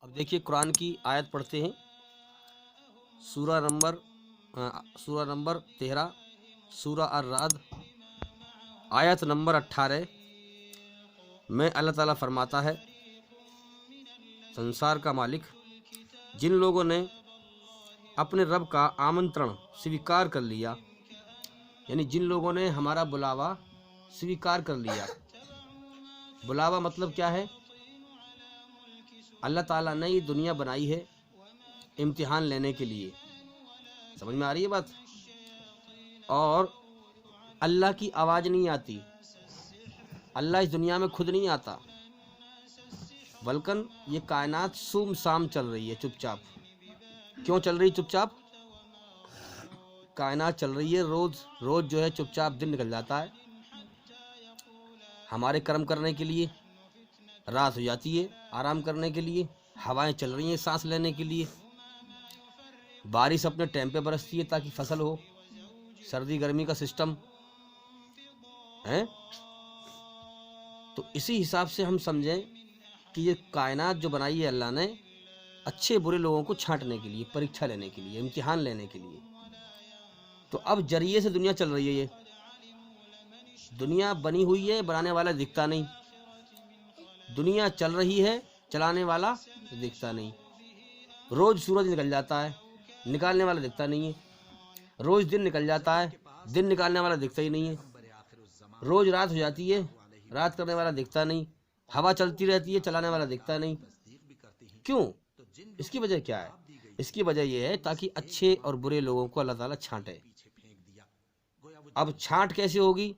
اب دیکھیے قرآن کی آیت پڑھتے ہیں، سورہ نمبر 13، سورہ الرعد، آیت نمبر 18 میں اللہ تعالیٰ فرماتا ہے، سنسار کا مالک، جن لوگوں نے اپنے رب کا آمنترن سویکار کر لیا، یعنی جن لوگوں نے ہمارا بلاوا سویکار کر لیا۔ بلاوا مطلب کیا ہے؟ اللہ تعالیٰ نے یہ دنیا بنائی ہے امتحان لینے کے لیے، سمجھ میں آ رہی ہے بات؟ اور اللہ کی آواز نہیں آتی، اللہ اس دنیا میں خود نہیں آتا، بلکہ یہ کائنات سوم سام چل رہی ہے چپ چاپ۔ کیوں چل رہی چپ چاپ؟ کائنات چل رہی ہے، روز جو ہے چپ چاپ دن نکل جاتا ہے، ہمارے کرم کرنے کے لیے رات ہو جاتی ہے، آرام کرنے کے لیے ہوائیں چل رہی ہیں سانس لینے کے لیے، بارش اپنے ٹائم پہ برستی ہے تاکہ فصل ہو، سردی گرمی کا سسٹم ہے۔ تو اسی حساب سے ہم سمجھیں کہ یہ کائنات جو بنائی ہے اللہ نے اچھے برے لوگوں کو چھانٹنے کے لیے، پریکشا لینے کے لیے، امتحان لینے کے لیے۔ تو اب ذریعے سے دنیا چل رہی ہے، یہ دنیا بنی ہوئی ہے، بنانے والا دکھتا نہیں، دنیا چل رہی ہے، چلانے والا دکھتا نہیں۔ روز سورج نکل جاتا ہے، نکالنے والا دکھتا نہیں ہے، روز دن نکل جاتا ہے، دن نکالنے والا دکھتا ہی نہیں ہے، روز رات ہو جاتی ہے، رات کرنے والا دکھتا نہیں، ہوا چلتی رہتی ہے، چلانے والا دکھتا نہیں۔ کیوں؟ اس کی وجہ کیا ہے؟ اس کی وجہ یہ ہے تاکہ اچھے اور برے لوگوں کو اللہ تعالیٰ چھانٹے۔ اب چھانٹ کیسے ہوگی؟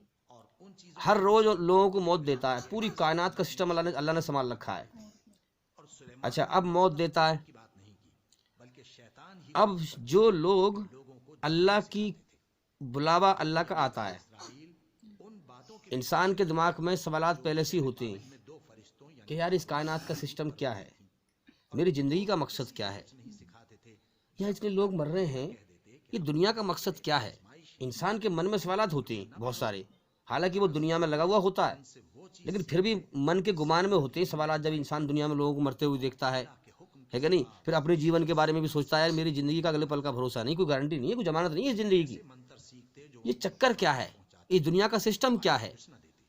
ہر روز لوگوں کو موت دیتا ہے، پوری کائنات کا سسٹم اللہ نے سنبھال رکھا ہے۔ اچھا، اب موت دیتا ہے، اب جو لوگ اللہ کی بلاوا اللہ کا آتا ہے، انسان کے دماغ میں سوالات پہلے سے ہوتے ہیں کہ یار اس کائنات کا سسٹم کیا ہے، میری زندگی کا مقصد کیا ہے، یا اتنے لوگ مر رہے ہیں، یہ دنیا کا مقصد کیا ہے؟ انسان کے من میں سوالات ہوتے ہیں بہت سارے، حالانکہ وہ دنیا میں لگا ہوا ہوتا ہے، لیکن پھر بھی من کے گمان میں ہوتے ہیں سوالات جب انسان دنیا میں لوگوں کو مرتے ہوئے دیکھتا ہے کہ نہیں؟ پھر اپنے جیون کے بارے میں بھی سوچتا ہے، میری زندگی کا اگلے پل کا بھروسہ نہیں، کوئی گارنٹی نہیں ہے، کوئی ضمانت نہیں ہے زندگی کی، یہ چکر کیا ہے، اس دنیا کا سسٹم کیا ہے،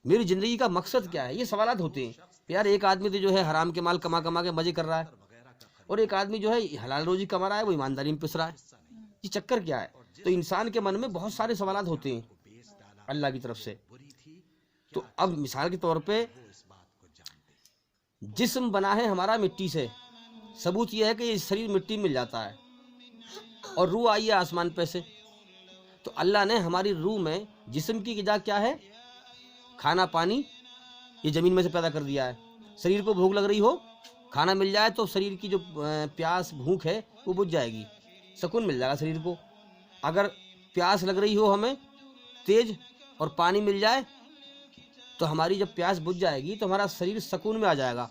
میری زندگی کا مقصد کیا ہے؟ یہ سوالات ہوتے ہیں۔ یار ایک آدمی تو جو ہے حرام کے مال کما کما کے مزے کر رہا ہے، اور ایک آدمی جو ہے حلال روزی کما رہا ہے، وہ ایمانداری میں پس رہا ہے، یہ چکر کیا ہے؟ تو انسان کے من میں بہت سارے سوالات ہوتے ہیں اللہ کی طرف سے۔ تو اب مثال کے طور پہ جسم بنا ہے ہمارا مٹی سے، ثبوت یہ ہے کہ یہ شریر مٹی مل جاتا ہے، اور روح آئی ہے آسمان پہ سے، تو اللہ نے ہماری روح میں جسم کی غذا کیا ہے؟ کھانا پانی، یہ زمین میں سے پیدا کر دیا ہے۔ شریر کو بھوک لگ رہی ہو، کھانا مل جائے تو شریر کی جو پیاس بھوک ہے وہ بجھ جائے گی، سکون مل جائے گا شریر کو۔ اگر پیاس لگ رہی ہو ہمیں تیز اور پانی مل جائے تو ہماری جب پیاس بجھ جائے گی تو ہمارا شریر سکون میں آ جائے گا،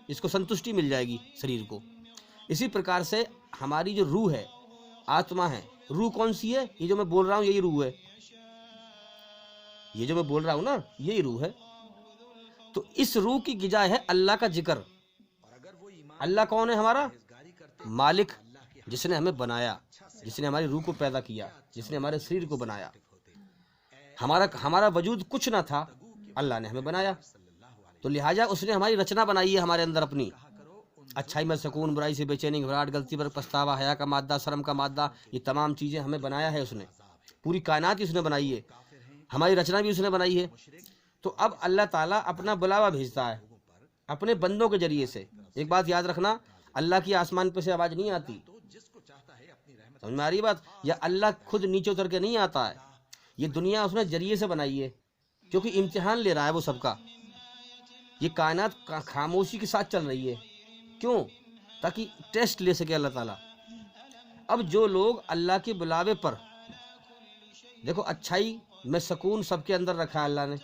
اس کو سنتشٹی مل جائے گی شریر کو۔ اسی پرکار سے ہماری جو روح ہے، آتما ہے، روح کون سی ہے؟ یہ جو میں بول رہا ہوں یہی روح ہے، یہ جو میں بول رہا ہوں نا یہی روح ہے۔ تو اس روح کی غذا ہے اللہ کا ذکر۔ اللہ کون ہے؟ ہمارا مالک، جس نے ہمیں بنایا، جس نے ہماری روح کو پیدا کیا، جس نے ہمارے شریر کو بنایا۔ ہمارا وجود کچھ نہ تھا، اللہ نے ہمیں بنایا، تو لہٰذا اس نے ہماری رچنا بنائی ہے ہمارے اندر اپنی، اچھائی میں سکون، برائی سے بے چینی، گھبراہٹ، غلطی پر پچھتاوا، حیا کا مادہ، شرم کا مادہ، یہ تمام چیزیں ہمیں بنایا ہے اس نے، پوری کائنات ہی اس نے بنائی ہے، ہماری رچنا بھی اس نے بنائی ہے۔ تو اب اللہ تعالیٰ اپنا بلاوا بھیجتا ہے اپنے بندوں کے ذریعے سے۔ ایک بات یاد رکھنا، اللہ کی آسمان پہ سے آواز نہیں آتی، سمجھ میں آ رہی ہے بات؟ یا اللہ خود نیچے اتر کے نہیں آتا ہے، یہ دنیا اس نے ذریعے سے بنائی ہے، کیونکہ امتحان لے رہا ہے وہ سب کا۔ یہ کائنات خاموشی کے ساتھ چل رہی ہے، کیوں؟ تاکہ ٹیسٹ لے سکے اللہ تعالیٰ۔ اب جو لوگ اللہ کے بلاوے پر، دیکھو اچھائی میں سکون سب کے اندر رکھا ہے اللہ نے،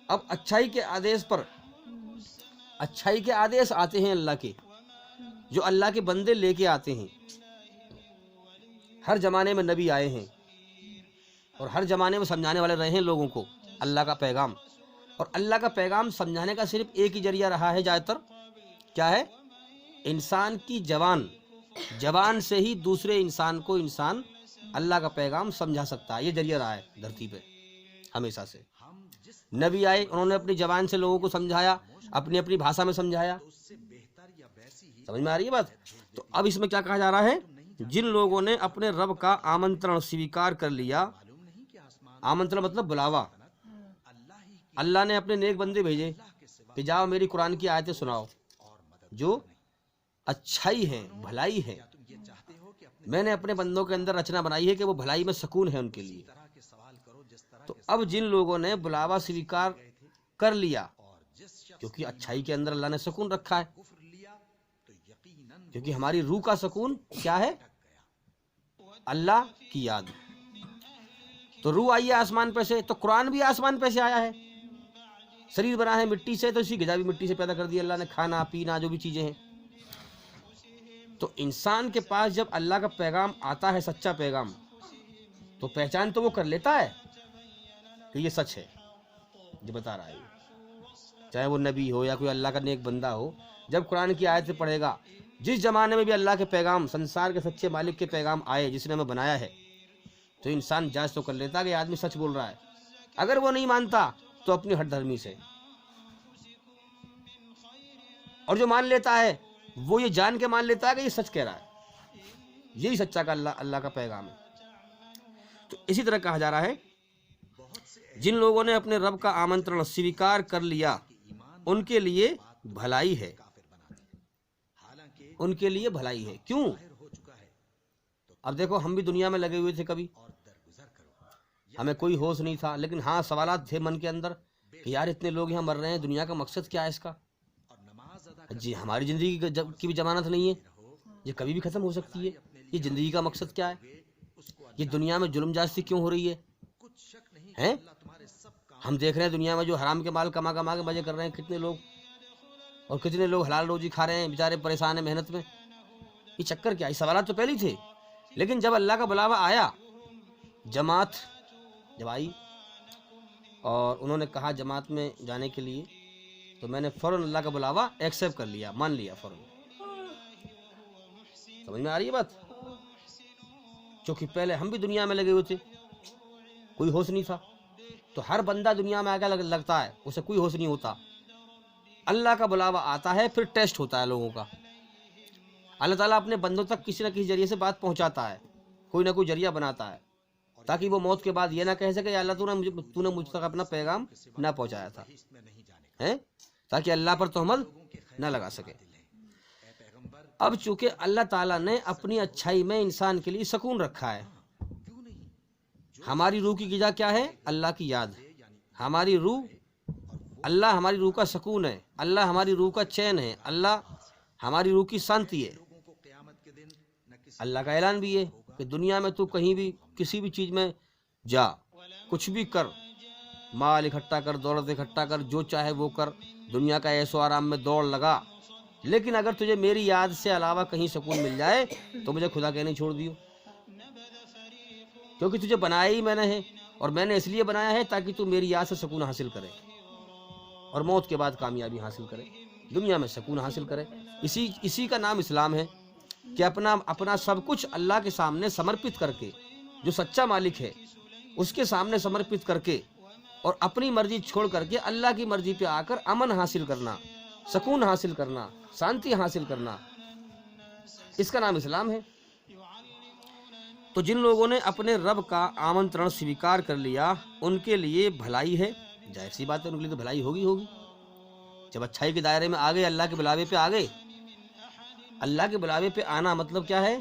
اب اچھائی کے آدیش پر، اچھائی کے آدیش آتے ہیں اللہ کے، جو اللہ کے بندے لے کے آتے ہیں۔ ہر زمانے میں نبی آئے ہیں، اور ہر زمانے میں سمجھانے والے رہے ہیں لوگوں کو اللہ کا پیغام، اور اللہ کا پیغام سمجھانے کا صرف ایک ہی ذریعہ رہا ہے زیادہ تر، کیا ہے؟ انسان کی زبان سے ہی دوسرے انسان کو انسان اللہ کا پیغام سمجھا سکتا ہے. یہ ذریعہ رہا ہے دھرتی پہ ہمیشہ سے. نبی آئے, انہوں نے اپنی زبان سے لوگوں کو سمجھایا, اپنی اپنی بھاشا میں سمجھایا. سمجھ میں آ رہی ہے بات؟ تو اب اس میں کیا کہا جا رہا ہے؟ جن لوگوں نے اپنے رب کا آمنترن سویکار کر لیا. آمنترن مطلب بلاوا. اللہ نے اپنے نیک بندے بھیجے کہ جاؤ میری قرآن کی آیتیں سناؤ جو اچھائی ہے, بھلائی ہے. میں نے اپنے بندوں کے اندر رچنا بنائی ہے کہ وہ بھلائی میں سکون ہے ان کے لیے. تو اب جن لوگوں نے بلاوا سویکار کر لیا, کیونکہ اچھائی کے اندر اللہ نے سکون رکھا ہے, کیونکہ ہماری روح کا سکون کیا ہے؟ اللہ کی یاد. تو روح آئی ہے آسمان پہ سے, تو قرآن بھی آسمان پہ سے آیا ہے. شریر بنا ہے مٹی سے, تو اسی غذا بھی مٹی سے پیدا کر دی اللہ نے, کھانا پینا جو بھی چیزیں ہیں. تو انسان کے پاس جب اللہ کا پیغام آتا ہے, سچا پیغام, تو پہچان تو وہ کر لیتا ہے کہ یہ سچ ہے جو بتا رہا ہے, چاہے وہ نبی ہو یا کوئی اللہ کا نیک بندہ ہو. جب قرآن کی آیت پڑھے گا, جس زمانے میں بھی اللہ کے پیغام, سنسار کے سچے مالک کے پیغام آئے جس نے ہمیں بنایا ہے, تو انسان جانچ تو کر لیتا کہ یہ آدمی سچ بول رہا ہے. اگر وہ نہیں مانتا تو اپنی ہٹ دھرمی سے, اور جو مان لیتا ہے وہ یہ جان کے مان لیتا ہے کہ یہ سچ کہہ رہا ہے, یہی سچا کا اللہ کا پیغام ہے. تو اسی طرح کہا جا رہا ہے جن لوگوں نے اپنے رب کا آمنترن سویکار کر لیا ان کے لیے بھلائی ہے. ان کے لیے بھلائی ہے. کیوں؟ اب دیکھو ہم بھی دنیا میں لگے ہوئے تھے, کبھی ہمیں کوئی ہوش نہیں تھا, لیکن ہاں سوالات تھے من کے اندر کہ یار اتنے لوگ یہاں مر رہے ہیں, دنیا کا مقصد کیا ہے اس کا؟ جی ہماری زندگی کی بھی ضمانت نہیں ہے, یہ کبھی بھی ختم ہو سکتی ہے. یہ زندگی کا مقصد کیا ہے؟ یہ دنیا میں ظلم جاستی کیوں ہو رہی ہے؟ ہم دیکھ رہے ہیں دنیا میں جو حرام کے مال کما کے مزے کر رہے ہیں کتنے لوگ, اور کتنے لوگ حلال روزی کھا رہے ہیں, بیچارے پریشان ہیں محنت میں. یہ چکر کیا؟ یہ سوالات تو پہلے ہی تھے, لیکن جب اللہ کا بلاوا آیا, جماعت جب آئی اور انہوں نے کہا جماعت میں جانے کے لیے, تو میں نے فوراً اللہ کا بلاوا ایکسیپٹ کر لیا, مان لیا فوراً. سمجھ میں آ رہی ہے بات؟ کیونکہ پہلے ہم بھی دنیا میں لگے ہوئے تھے, کوئی ہوش نہیں تھا. تو ہر بندہ دنیا میں آگے لگتا ہے, اسے کوئی ہوش نہیں ہوتا. اللہ کا بلاوا آتا ہے, پھر ٹیسٹ ہوتا ہے لوگوں کا. اللہ تعالیٰ اپنے بندوں تک کسی نہ کسی ذریعے سے بات پہنچاتا ہے, کوئی نہ کوئی ذریعہ بناتا ہے, تاکہ وہ موت کے بعد یہ نہ کہہ سکے یا اللہ تو نے مجھ تک اپنا پیغام نہ پہنچایا تھا, تاکہ اللہ پر تہمت نہ لگا سکے. اب چونکہ اللہ تعالیٰ نے اپنی اچھائی میں انسان کے لیے سکون رکھا ہے, ہماری روح کی غذا کیا ہے؟ اللہ کی یاد. ہماری روح, اللہ ہماری روح کا سکون ہے, اللہ ہماری روح کا چین ہے, اللہ ہماری روح کی شانتی ہے. اللہ کا اعلان بھی ہے کہ دنیا میں تو کہیں بھی کسی بھی چیز میں جا, کچھ بھی کر, مال اکٹھا کر, دولت اکٹھا کر, جو چاہے وہ کر, دنیا کا عیش و آرام میں دوڑ لگا, لیکن اگر تجھے میری یاد سے علاوہ کہیں سکون مل جائے تو مجھے خدا کہنے چھوڑ دیو, کیونکہ تجھے بنایا ہی میں نے ہے, اور میں نے اس لیے بنایا ہے تاکہ تو میری یاد سے سکون حاصل کرے اور موت کے بعد کامیابی حاصل کرے, دنیا میں سکون حاصل کرے. اسی کا نام اسلام ہے کہ اپنا سب کچھ اللہ کے سامنے سمرپت کر کے, جو سچا مالک ہے اس کے سامنے سمرپت کر کے, اور اپنی مرضی چھوڑ کر کے اللہ کی مرضی پہ آ کر امن حاصل کرنا, سکون حاصل کرنا, شانتی حاصل کرنا, اس کا نام اسلام ہے. تو جن لوگوں نے اپنے رب کا آمنترن سویکار کر لیا ان کے لیے بھلائی ہے. ظاہر سی بات ہے, ان کے لیے تو بھلائی ہوگی. جب اچھائی کے دائرے میں آ گئے, اللہ کے بلاوے پہ آ گئے. اللہ کے بلاوے پہ آنا مطلب کیا ہے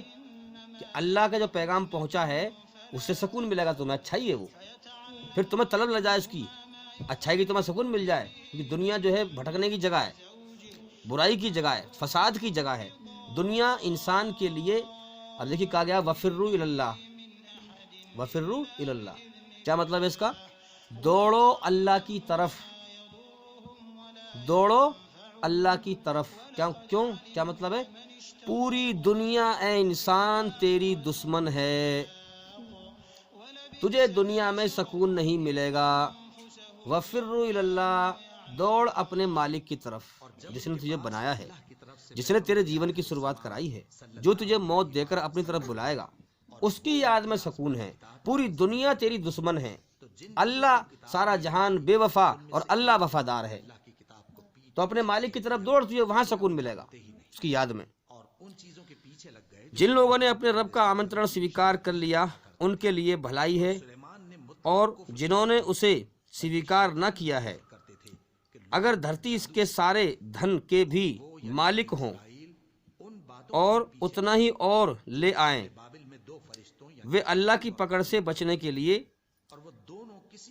کہ اللہ کا جو پیغام پہنچا ہے اس سے سکون ملے گا تمہیں, اچھائی ہے وہ, پھر تمہیں طلب لگ جائے اس کی اچھائی کی, تمہیں سکون مل جائے. کیونکہ دنیا جو ہے بھٹکنے کی جگہ ہے, برائی کی جگہ ہے, فساد کی جگہ ہے. دنیا انسان کے لیے, اب دیکھیے کہا گیا وفروا الی اللہ, وفروا الی اللہ, کیا مطلب ہے اس کا؟ دوڑو اللہ کی طرف, دوڑو اللہ کی طرف. کیوں؟ کیا مطلب ہے؟ پوری دنیا اے انسان تیری دشمن ہے, تجھے دنیا میں سکون نہیں ملے گا. وفروا الی اللہ, دوڑ اپنے مالک کی طرف جس نے تجھے بنایا ہے. جس نے تیرے جیون کی شروعات کرائی ہے، جو تجھے موت دے کر اپنی طرف بلائے گا، اس کی یاد میں سکون ہے۔ پوری دنیا تیری دشمن ہے، اللہ سارا جہان بے وفا اور اللہ وفادار ہے۔ تو اپنے مالک کی طرف دوڑ، تجھے وہاں سکون ملے گا اس کی یاد میں۔ جن لوگوں نے اپنے رب کا آمنترن سویکار کر لیا ان کے لیے بھلائی ہے، اور جنہوں نے اسے سویکار نہ کیا ہے، اگر دھرتی اس کے سارے دھن کے بھی مالک ہوں اور اتنا ہی اور لے آئیں، وہ اللہ کی پکڑ سے بچنے کے لیے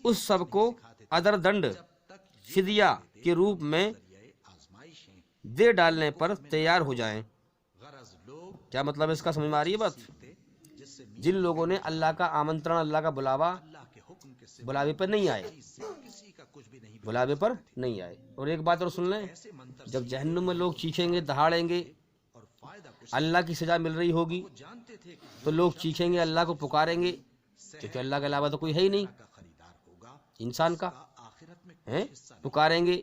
اس سب کو ادر دنڈ فدیہ کے روپ میں دے ڈالنے پر تیار ہو جائیں۔ کیا مطلب ہے اس کا؟ سمجھ میں آ رہی ہے بات؟ جن لوگوں نے اللہ کا آمنترن، اللہ کا بلاوے پر نہیں آئے، بلاوے پر نہیں آئے۔ اور ایک بات اور سن لیں، جب جہنم میں لوگ چیخیں گے، دہاڑیں گے، اللہ کی سزا مل رہی ہوگی، تو لوگ چیخیں گے، اللہ کو پکاریں گے، کیونکہ اللہ کے علاوہ تو کوئی ہے ہی نہیں انسان کا، پکاریں گے۔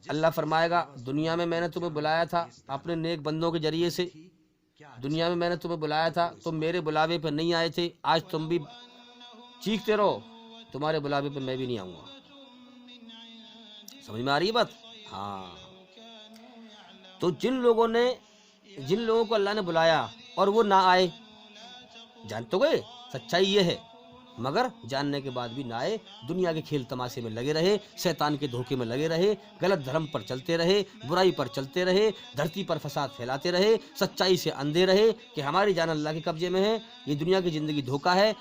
اللہ فرمائے گا، دنیا میں نے تمہیں بلایا تھا اپنے نیک بندوں کے ذریعے سے، دنیا میں نے تمہیں بلایا تھا، تم میرے بلاوے پہ نہیں آئے تھے، آج تم بھی چیختے رہو، تمہارے بلاوے پہ میں بھی نہیں آؤں گا۔ سمجھ میں آ رہی ہے بات؟ ہاں۔ تو جن لوگوں کو اللہ نے بلایا اور وہ نہ آئے، جان تو گئے سچائی یہ ہے، مگر جاننے کے بعد بھی نہ آئے، دنیا کے کھیل تماشے میں لگے رہے، شیطان کے دھوکے میں لگے رہے، غلط دھرم پر چلتے رہے، برائی پر چلتے رہے، دھرتی پر فساد پھیلاتے رہے، سچائی سے اندھے رہے کہ ہماری جان اللہ کے قبضے میں ہے، یہ دنیا کی زندگی دھوکہ ہے،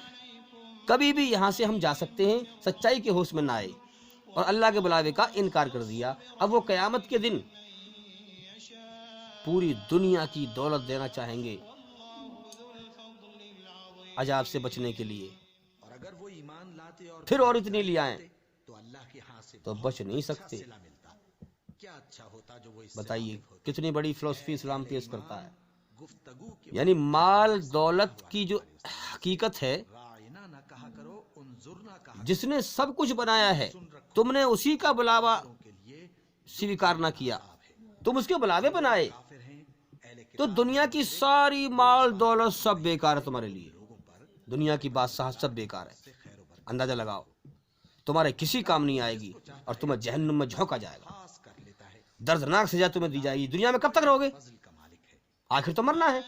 کبھی بھی یہاں سے ہم جا سکتے ہیں، سچائی کے ہوش میں نہ آئے اور اللہ کے بلاوے کا انکار کر دیا۔ اب وہ قیامت کے دن پوری دنیا کی دولت دینا چاہیں گے عذاب سے بچنے کے لیے، پھر اور اتنی لے آئیں تو بچ نہیں سکتے۔ بتائیے کتنی بڑی فلسفی اسلام پیش کرتا ہے۔ یعنی مال دولت کی جو حقیقت ہے، جس نے سب کچھ بنایا ہے، تم نے اسی کا بلاوا سویکار نہ کیا، تم اس کے بلاوے پہ نہ آئے، تو دنیا کی ساری مال دولت سب بیکار ہے تمہارے لیے، دنیا کی بادشاہ سب بیکار ہے۔ اندازہ لگاؤ، تمہارے کسی کام نہیں آئے گی اور تمہیں جہنم میں جھونکا جائے گا، دردناک سزا تمہیں دی جائے گی۔ دنیا میں کب تک رہو گے؟ آخر تو مرنا ہے،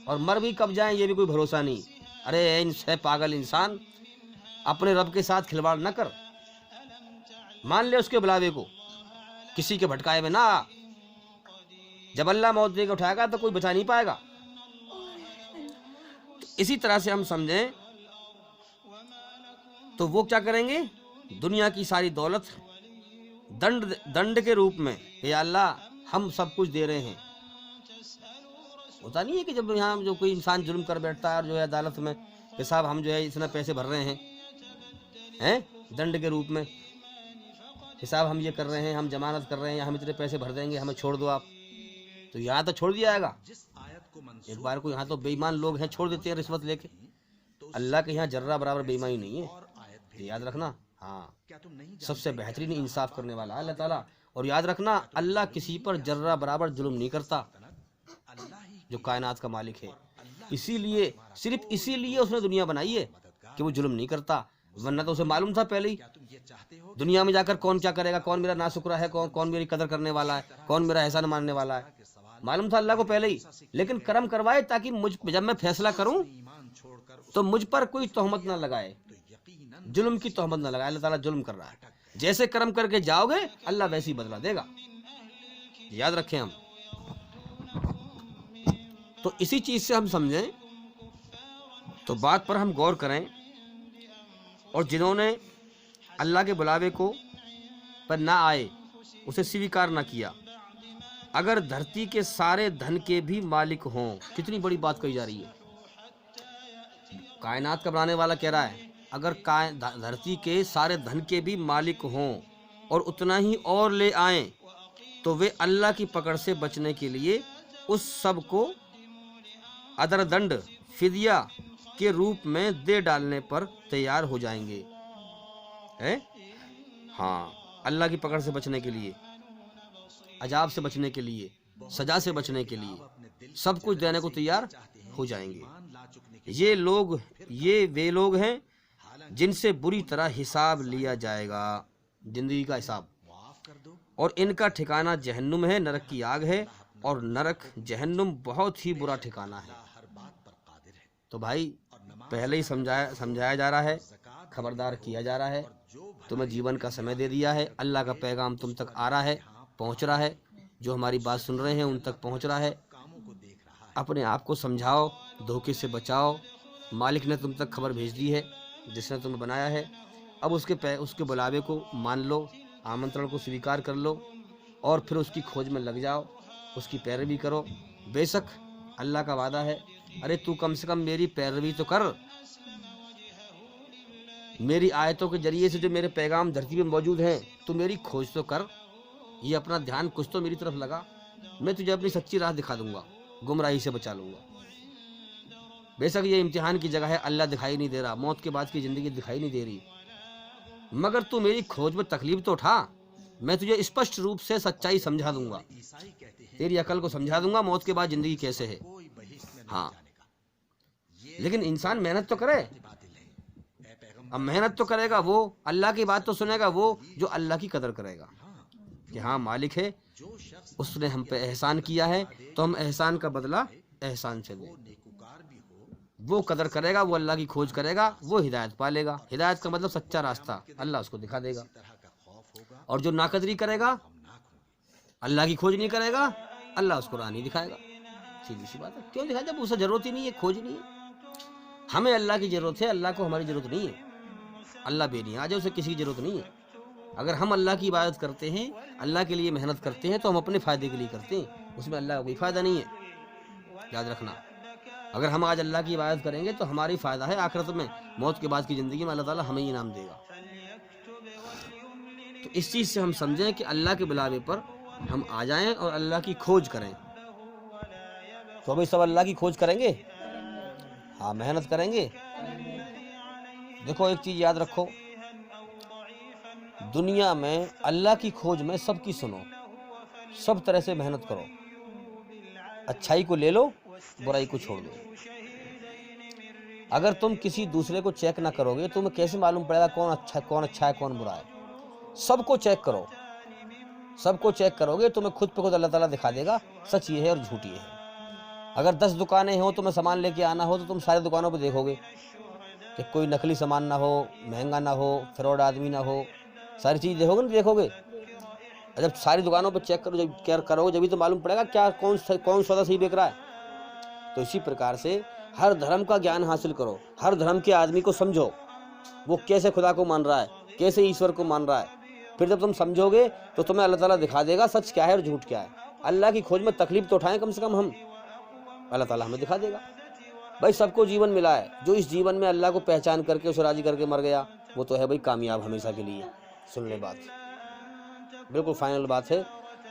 اور مر بھی کب جائیں یہ بھی کوئی بھروسہ نہیں۔ ارے اے پاگل انسان، اپنے رب کے ساتھ کھلواڑ نہ کر، مان لے اس کے بلاوے کو، کسی کے بھٹکائے میں نہ آ۔ جب اللہ موت دے کے اٹھائے گا تو کوئی بچا نہیں پائے گا۔ اسی طرح سے ہم سمجھیں تو وہ کیا کریں گے؟ دنیا کی ساری دولت دنڈ کے روپ میں، یا اللہ ہم سب کچھ دے رہے ہیں۔ ہوتا نہیں ہے کہ جب یہاں جو کوئی انسان جرم کر بیٹھتا ہے اور جو ہے عدالت میں کہ صاحب ہم جو ہے اتنا پیسے بھر رہے ہیں دنڈ کے روپ میں، کہ صاحب ہم یہ کر رہے ہیں، ہم ضمانت کر رہے ہیں، ہم اتنے پیسے بھر دیں گے، ہمیں چھوڑ دو آپ، تو یہاں تو چھوڑ دیا جائے گا۔ ایک بار کو یہاں تو بے ایمان لوگ ہیں، چھوڑ دیتے ہیں رشوت لے کے۔ اللہ کے یہاں ذرہ برابر بے ایمانی نہیں ہے، یاد رکھنا۔ ہاں، سب سے بہترین انصاف کرنے والا اللہ تعالیٰ۔ اور یاد رکھنا، اللہ کسی پر ذرہ برابر ظلم نہیں کرتا، جو کائنات کا مالک ہے۔ اسی لیے، صرف اسی لیے اس نے دنیا بنائی ہے کہ وہ ظلم نہیں کرتا، ورنہ تو اسے معلوم تھا پہلے ہی دنیا میں جا کر کون کیا کرے گا، کون میرا ناشکرا ہے، کون میری قدر کرنے والا ہے، کون میرا احسان ماننے والا ہے، معلوم تھا اللہ کو پہلے ہی۔ لیکن کرم کروائے تاکہ جب میں فیصلہ کروں تو مجھ پر کوئی تہمت نہ لگائے، ظلم کی تہمت نہ لگائے۔ اللہ تعالیٰ ظلم کر رہا ہے، جیسے کرم کر کے جاؤ گے اللہ ویسے ہی بدلہ دے گا، یاد رکھیں ہم۔ تو اسی چیز سے ہم سمجھیں تو بات پر ہم غور کریں، اور جنہوں نے اللہ کے بلاوے کو پر نہ آئے، اسے سویکار نہ کیا، اگر دھرتی کے سارے دھن کے بھی مالک ہوں۔ کتنی بڑی بات کہی جا رہی ہے۔ کائنات کا بنانے والا کہہ رہا ہے اگر دھرتی کے سارے دھن کے بھی مالک ہوں اور اتنا ہی اور لے آئیں، تو وہ اللہ کی پکڑ سے بچنے کے لیے اس سب کو ادر دنڈ فدیہ کے روپ میں دے ڈالنے پر تیار ہو جائیں گے۔ ہاں، اللہ کی پکڑ سے بچنے کے لیے، عذاب سے بچنے کے لیے سزا سے بچنے کے لیے سب کچھ دینے کو تیار ہو جائیں گے۔ یہ وہ لوگ ہیں جن سے بری طرح حساب لیا جائے گا، زندگی کا حساب، اور ان کا ٹھکانہ جہنم ہے، نرک کی آگ ہے، اور نرک جہنم بہت ہی برا ٹھکانہ ہے۔ تو بھائی پہلے ہی سمجھایا جا رہا ہے، خبردار کیا جا رہا ہے، تمہیں جیون کا سمے دے دیا ہے، اللہ کا پیغام تم تک آ رہا ہے، پہنچ رہا ہے، جو ہماری بات سن رہے ہیں ان تک پہنچ رہا ہے۔ اپنے آپ کو سمجھاؤ، دھوکے سے بچاؤ، مالک نے تم تک خبر بھیج دی ہے، جس نے تمہیں بنایا ہے، اب اس کے بلاوے کو مان لو، آمنترن کو سویکار کر لو، اور پھر اس کی کھوج میں لگ جاؤ، اس کی پیروی کرو۔ بے شک اللہ کا وعدہ ہے، ارے تو کم سے کم میری پیروی تو کر، میری آیتوں کے ذریعے سے جو میرے پیغام دھرتی پہ موجود ہیں تو میری کھوج تو کر، یہ اپنا دھیان کچھ تو میری طرف لگا، میں تجھے اپنی سچی راہ دکھا دوں گا، گمراہی سے بچا لوں گا۔ بے شک یہ امتحان کی جگہ ہے، اللہ دکھائی نہیں دے رہا، موت کے بعد کی زندگی دکھائی نہیں دے رہی، مگر تو میری کھوج میں تکلیف تو اٹھا، میں تجھے اسپشٹ روپ سے سچائی سمجھا دوں گا، تیری عقل کو سمجھا دوں گا موت کے بعد زندگی کیسے ہے۔ ہاں لیکن انسان محنت تو کرے، اب محنت تو کرے گا وہ، اللہ کی بات تو سنے گا وہ جو اللہ کی قدر کرے گا کہ ہاں مالک ہے، اس نے ہم پہ احسان کیا ہے تو ہم احسان کا بدلہ احسان سے دیں۔ وہ قدر کرے گا، وہ اللہ کی کھوج کرے گا، وہ ہدایت پالے گا۔ ہدایت کا مطلب سچا راستہ، اللہ اس کو دکھا دے گا۔ اور جو ناقدری کرے گا، اللہ کی کھوج نہیں کرے گا، اللہ اس کو راہ نہیں دکھائے گا۔ سیدھی سی بات ہے، کیوں دکھائے جب اسے ضرورت ہی نہیں ہے، کھوج نہیں ہے۔ ہمیں اللہ کی ضرورت ہے، اللہ کو ہماری ضرورت نہیں ہے۔ اللہ بے نیاز ہے، اسے کسی کی ضرورت نہیں ہے۔ اگر ہم اللہ کی عبادت کرتے ہیں، اللہ کے لیے محنت کرتے ہیں تو ہم اپنے فائدے کے لیے کرتے ہیں، اس میں اللہ کا کوئی فائدہ نہیں ہے، یاد رکھنا۔ اگر ہم آج اللہ کی عبادت کریں گے تو ہماری فائدہ ہے آخرت میں، موت کے بعد کی زندگی میں اللہ تعالیٰ ہمیں انعام دے گا۔ تو اس چیز سے ہم سمجھیں کہ اللہ کے بلاوے پر ہم آ جائیں اور اللہ کی کھوج کریں۔ تو بھائی سب اللہ کی کھوج کریں گے، ہاں محنت کریں گے۔ دیکھو ایک چیز یاد رکھو، دنیا میں اللہ کی کھوج میں سب کی سنو، سب طرح سے محنت کرو، اچھائی کو لے لو، برائی کو چھوڑ دو۔ اگر تم کسی دوسرے کو چیک نہ کرو گے تمہیں کیسے معلوم پڑے گا کون اچھا ہے کون برا ہے؟ سب کو چیک کرو، سب کو چیک کرو گے تمہیں خود پہ خود اللہ تعالیٰ دکھا دے گا سچ یہ ہے اور جھوٹ یہ ہے۔ اگر 10 دکانیں ہوں تمہیں سامان لے کے آنا ہو تو تم ساری دکانوں پہ دیکھو گے کہ کوئی نقلی سامان نہ ہو، مہنگا نہ ہو، فراڈ آدمی نہ ہو، ساری چیز دیکھو گے۔ جب ساری دکانوں پہ چیک کرو گے جبھی تو معلوم پڑے گا کیا کون سودا صحیح بک رہا ہے۔ تو اسی پرکار سے ہر دھرم کا گیان حاصل کرو، ہر دھرم کے آدمی کو سمجھو، وہ کیسے خدا کو مان رہا ہے، کیسے ایشور کو مان رہا ہے۔ پھر جب تم سمجھو گے تو تمہیں اللہ تعالیٰ دکھا دے گا سچ کیا ہے اور جھوٹ کیا ہے۔ اللہ کی کھوج میں تکلیف تو اٹھائیں کم سے کم ہم، اللہ تعالیٰ ہمیں دکھا دے گا۔ بھائی سب کو جیون ملا ہے، جو اس جیون میں اللہ کو پہچان کر کے اسے راضی کر کے مر گیا وہ تو ہے بھائی کامیاب ہمیشہ کے لیے۔ سن لے بات، بالکل فائنل بات ہے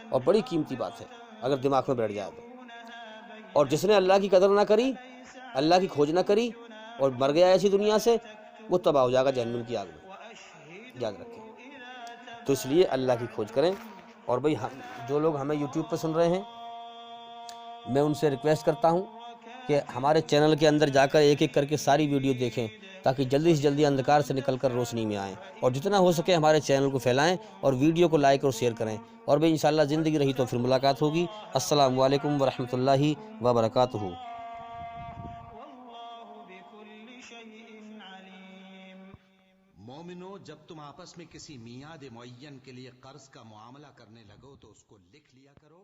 اور بڑی قیمتی بات ہے اگر دماغ میں بیٹھ جائے تو۔ اور جس نے اللہ کی قدر نہ کری، اللہ کی کھوج نہ کری اور مر گیا ایسی دنیا سے، وہ تباہ ہو جائے گا جہنم کی آگ میں، یاد رکھیں۔ تو اس لیے اللہ کی کھوج کریں۔ اور بھائی جو لوگ ہمیں یوٹیوب پہ سن رہے ہیں، میں ان سے ریکویسٹ کرتا ہوں کہ ہمارے چینل کے اندر جا کر ایک ایک کر کے ساری ویڈیو دیکھیں تاکہ جلدی سے جلدی اندھکار سے نکل کر روشنی میں آئیں، اور جتنا ہو سکے ہمارے چینل کو پھیلائیں اور ویڈیو کو لائک اور شیئر کریں۔ اور بھائی انشاءاللہ زندگی رہی تو پھر ملاقات ہوگی۔ السلام علیکم ورحمۃ اللہ وبرکاتہ۔ مومنو، جب تم آپس میں کسی میعاد معین کے لیے قرض کا معاملہ کرنے لگو تو اس کو لکھ لیا کرو۔